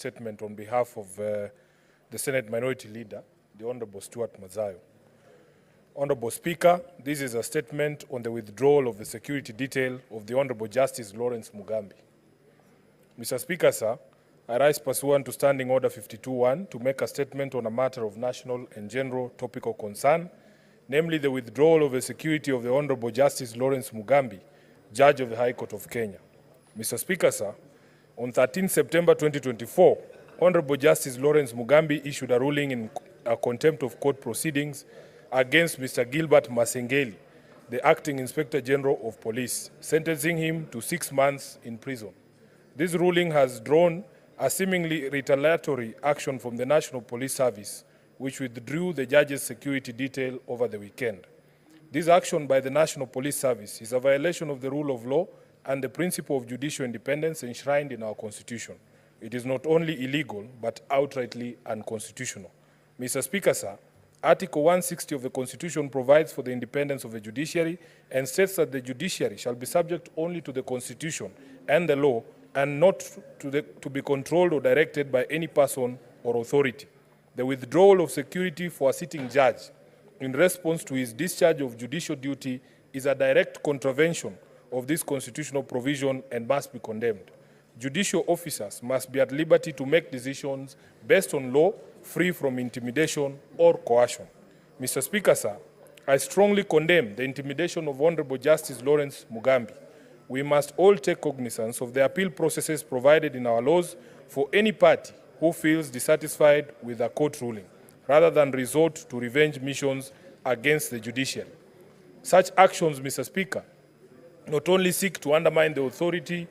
statement on behalf of the Senate Minority Leader, the Honorable Stuart Mazayo. Honorable Speaker, this is a statement on the withdrawal of the security detail of the Honorable Justice Lawrence Mugambi. Mr. Speaker, sir, I rise pursuant to Standing Order 52.1 to make a statement on a matter of national and general topical concern, namely the withdrawal of the security of the Honorable Justice Lawrence Mugambi, Judge of the High Court of Kenya. Mr. Speaker, sir, on 13 September 2024, Honorable Justice Lawrence Mugambi issued a ruling in a contempt of court proceedings against Mr. Gilbert Masengeli, the Acting Inspector General of Police, sentencing him to 6 months in prison. This ruling has drawn a seemingly retaliatory action from the National Police Service, which withdrew the judge's security detail over the weekend. This action by the National Police Service is a violation of the rule of law and the principle of judicial independence enshrined in our Constitution. It is not only illegal, but outrightly unconstitutional. Mr. Speaker, sir, Article 160 of the Constitution provides for the independence of the judiciary and states that the judiciary shall be subject only to the Constitution and the law and not to be controlled or directed by any person or authority. The withdrawal of security for a sitting judge in response to his discharge of judicial duty is a direct contravention of this constitutional provision and must be condemned. Judicial officers must be at liberty to make decisions based on law, free from intimidation or coercion. Mr. Speaker, sir, I strongly condemn the intimidation of Honorable Justice Lawrence Mugambi. We must all take cognizance of the appeal processes provided in our laws for any party who feels dissatisfied with a court ruling, rather than resort to revenge missions against the judiciary. Such actions, Mr. Speaker, not only seek to undermine the authority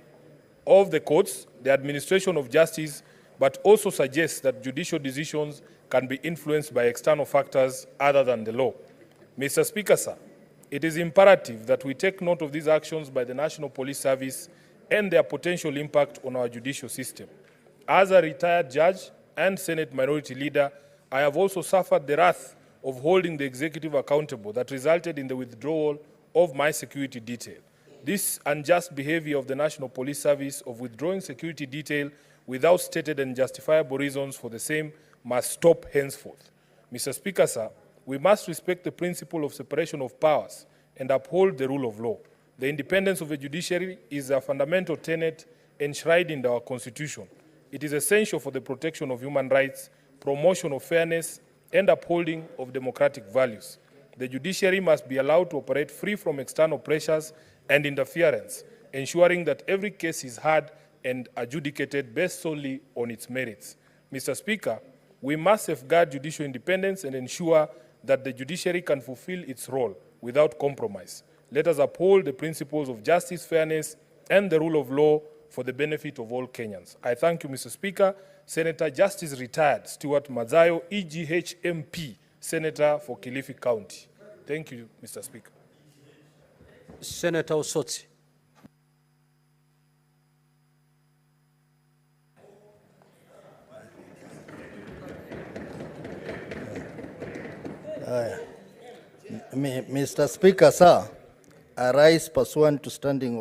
of the courts, the administration of justice, but also suggests that judicial decisions can be influenced by external factors other than the law. Mr. Speaker, sir, it is imperative that we take note of these actions by the National Police Service and their potential impact on our judicial system. As a retired judge and Senate Minority Leader, I have also suffered the wrath of holding the executive accountable that resulted in the withdrawal of my security detail. This unjust behavior of the National Police Service of withdrawing security detail without stated and justifiable reasons for the same must stop henceforth. Mr. Speaker, sir, we must respect the principle of separation of powers and uphold the rule of law. The independence of the judiciary is a fundamental tenet enshrined in our Constitution. It is essential for the protection of human rights, promotion of fairness, and upholding of democratic values. The judiciary must be allowed to operate free from external pressures and interference, ensuring that every case is heard and adjudicated based solely on its merits. Mr. Speaker, we must safeguard judicial independence and ensure that the judiciary can fulfill its role without compromise. Let us uphold the principles of justice, fairness, and the rule of law for the benefit of all Kenyans. I thank you, Mr. Speaker. Senator Justice Retired Stuart Mazayo, EGH MP, Senator for Kilifi County. Thank you, Mr. Speaker. Senator Osotsi. Mr. Speaker, sir, I rise pursuant to Standing Order